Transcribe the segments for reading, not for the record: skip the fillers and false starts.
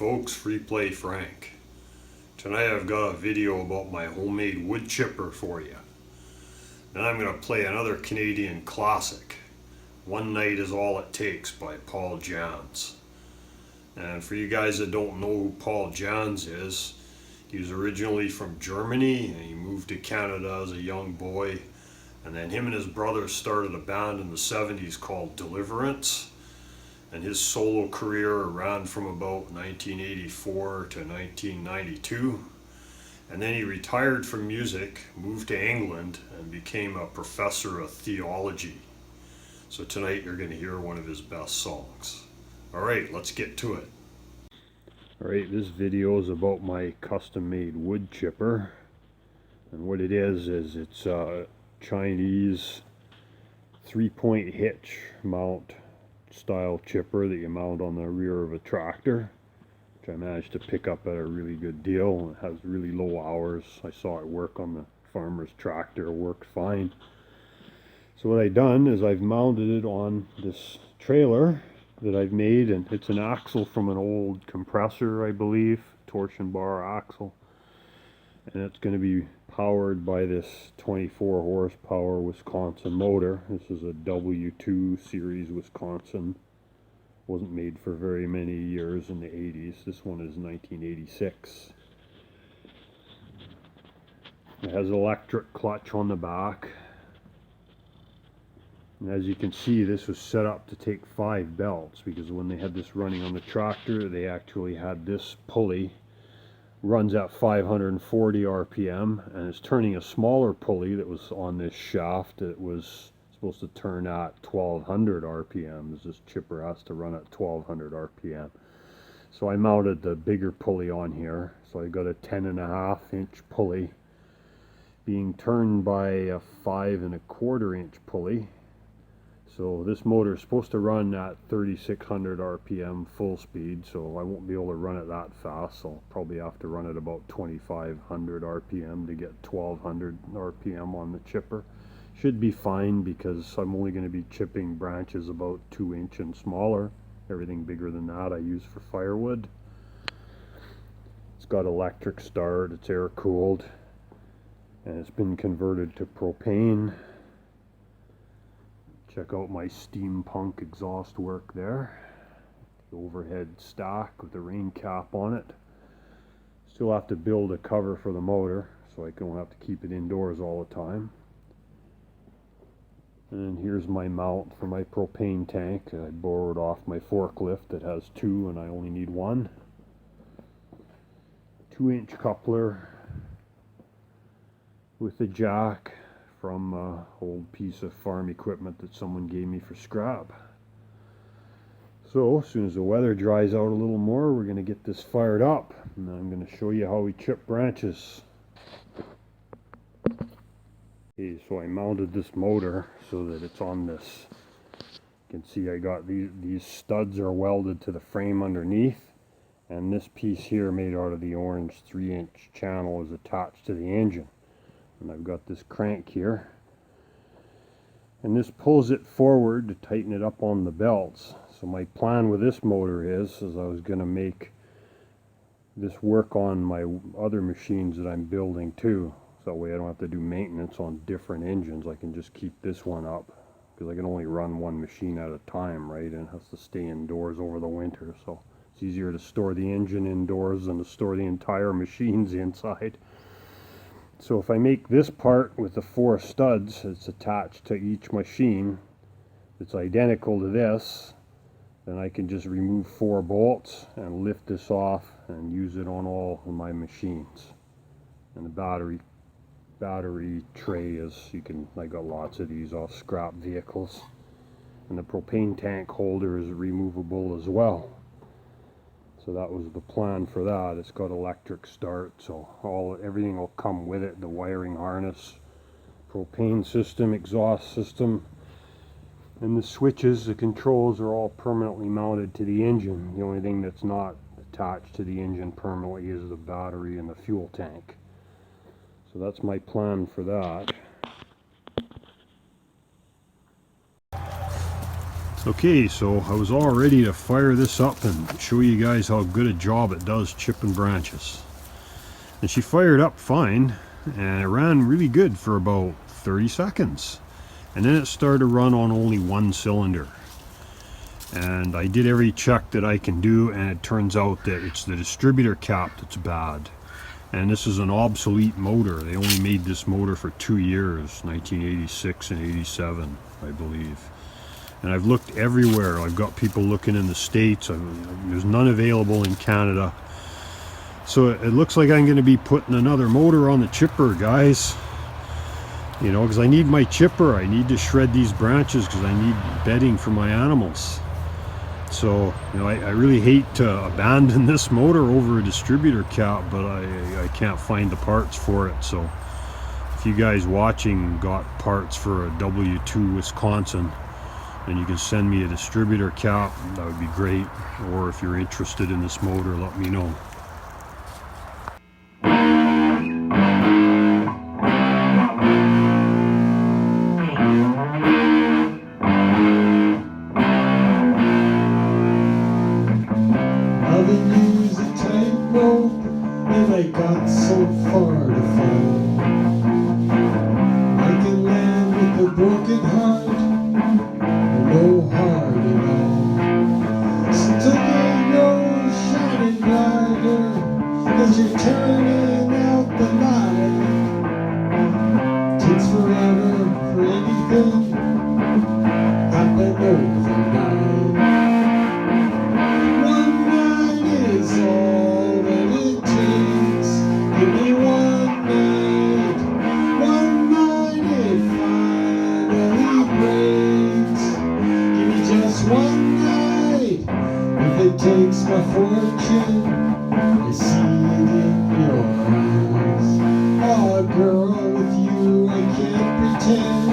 folks, Free Play Frank. Tonight I've got a video about my homemade wood chipper for you. Then I'm going to play another Canadian classic, One Night Is All It Takes by Paul Janz. And for you guys that don't know who Paul Janz is, he was originally from Germany and he moved to Canada as a young boy. And then him and his brother started a band in the 70s called Deliverance. And his solo career ran from about 1984 to 1992. And then he retired from music, moved to England, and became a professor of theology. So tonight you're going to hear one of his best songs. Alright, let's get to it. Alright, this video is about my custom-made wood chipper. And what it is it's a Chinese 3-point hitch mount style chipper that you mount on the rear of a tractor, which I managed to pick up at a really good deal. It has really low hours. I saw it work on the farmer's tractor. It worked fine. So what I've done is I've mounted it on this trailer that I've made, and it's an axle from an old compressor, I believe, torch and bar axle, and it's going to be powered by this 24 horsepower Wisconsin motor. This is a W2 series Wisconsin. Wasn't made for very many years in the 80s. This one is 1986. It has electric clutch on the back. And as you can see, this was set up to take 5 belts, because when they had this running on the tractor, they actually had this pulley runs at 540 RPM, and it's turning a smaller pulley that was on this shaft that was supposed to turn at 1200 RPM. This chipper has to run at 1200 RPM. So I mounted the bigger pulley on here. So I got a 10.5-inch pulley being turned by a 5.25-inch pulley. So this motor is supposed to run at 3600 RPM full speed, so I won't be able to run it that fast. So I'll probably have to run it about 2500 RPM to get 1200 RPM on the chipper. Should be fine, because I'm only going to be chipping branches about 2-inch and smaller. Everything bigger than that I use for firewood. It's got electric start, it's air cooled, and it's been converted to propane. Check out my steampunk exhaust work there. The overhead stack with the rain cap on it. Still have to build a cover for the motor, so I don't have to keep it indoors all the time. And here's my mount for my propane tank. I borrowed off my forklift that has 2 and I only need 1. 2-inch coupler with a jack from an old piece of farm equipment that someone gave me for scrap. So as soon as the weather dries out a little more, we're going to get this fired up, and I'm going to show you how we chip branches. Okay, so I mounted this motor so that it's on this. You can see I got these studs are welded to the frame underneath, and this piece here made out of the orange 3-inch channel is attached to the engine. And I've got this crank here, and this pulls it forward to tighten it up on the belts. So my plan with this motor is I was going to make this work on my other machines that I'm building too, so that way I don't have to do maintenance on different engines. I can just keep this one up, because I can only run one machine at a time, right, and it has to stay indoors over the winter. So it's easier to store the engine indoors than to store the entire machines inside. So if I make this part with the 4 studs, it's attached to each machine, it's identical to this, then I can just remove 4 bolts and lift this off and use it on all of my machines. And the battery tray is, I got lots of these off scrap vehicles. And the propane tank holder is removable as well. So that was the plan for that. It's got electric start, so everything will come with it. The wiring harness, propane system, exhaust system, and the switches, the controls are all permanently mounted to the engine. The only thing that's not attached to the engine permanently is the battery and the fuel tank. So that's my plan for that. So Okay, so I was all ready to fire this up and show you guys how good a job it does chipping branches. And she fired up fine, and it ran really good for about 30 seconds. And then it started to run on only one cylinder. And I did every check that I can do, and it turns out that it's the distributor cap that's bad. And this is an obsolete motor. They only made this motor for 2 years, 1986 and 87, I believe. And I've looked everywhere. I've got people looking in the States. There's none available in Canada. So it looks like I'm going to be putting another motor on the chipper, guys. You know, because I need my chipper. I need to shred these branches because I need bedding for my animals. So, you know, I really hate to abandon this motor over a distributor cap, but I can't find the parts for it. So if you guys watching got parts for a W2 Wisconsin, and you can send me a distributor cap, that would be great. Or if you're interested in this motor, let me know. I've been using tightrope, and I got so far to fall. I can land with a broken heart, no heart at all. So today goes shining brighter as you're turning out the light. Takes forever for anything happen overnight. One night is all that it takes. Give me one night. One night it finally breaks. Give me just one night. If it takes my fortune, I see it in your eyes. Oh, girl, with you I can't pretend.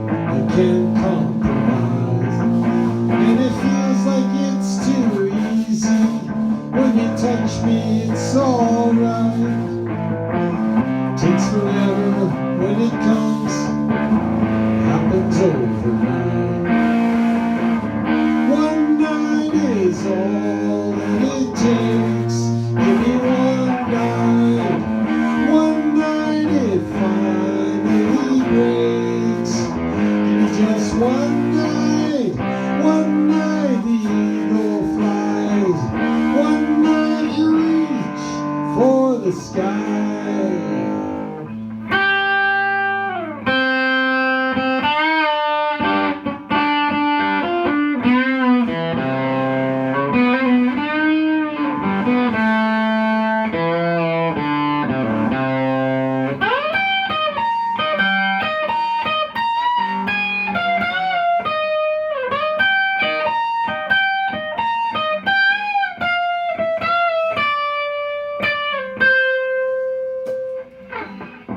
I can't compromise. And it feels like it's too easy. When you touch me, it's alright. Takes forever when it comes, happens overnight. One night is all that it takes. Give me one night. One night it finally breaks. Give me just one night. One night the eagle flies. One night you reach for the sky.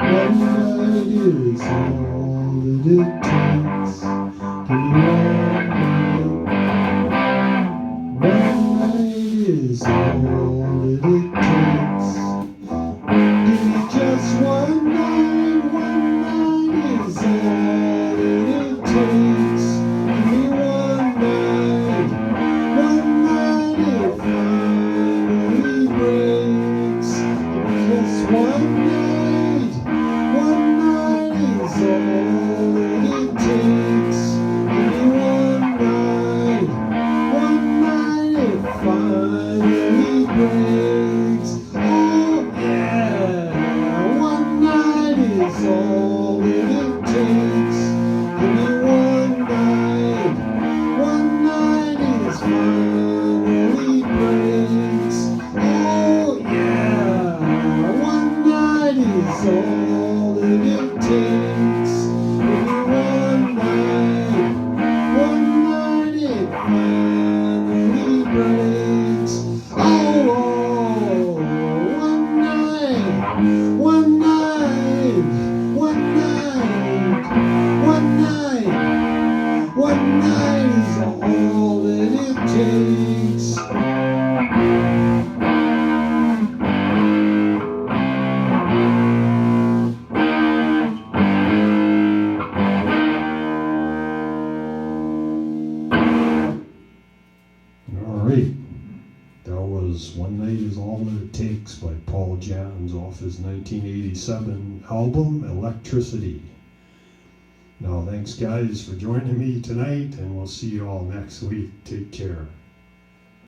One night is all that it takes. Give me one night. One night is all that it takes. Give me just one night. One night is all that it takes. Give me one night. One night it finally breaks. Give me just one night. One night is all that it takes. Give me one night. One night it finally breaks. Oh yeah. One night is all that it takes. Give me one night. One night is finally breaks. Oh yeah. One night is all that it takes. Give me one night. One night it finally breaks. Oh, one night. One night. One night. One night. One night is all that it takes. was One Night Is All That It Takes by Paul Jans off his 1987 album Electricity. Now, thanks guys for joining me tonight, and we'll see you all next week. Take care.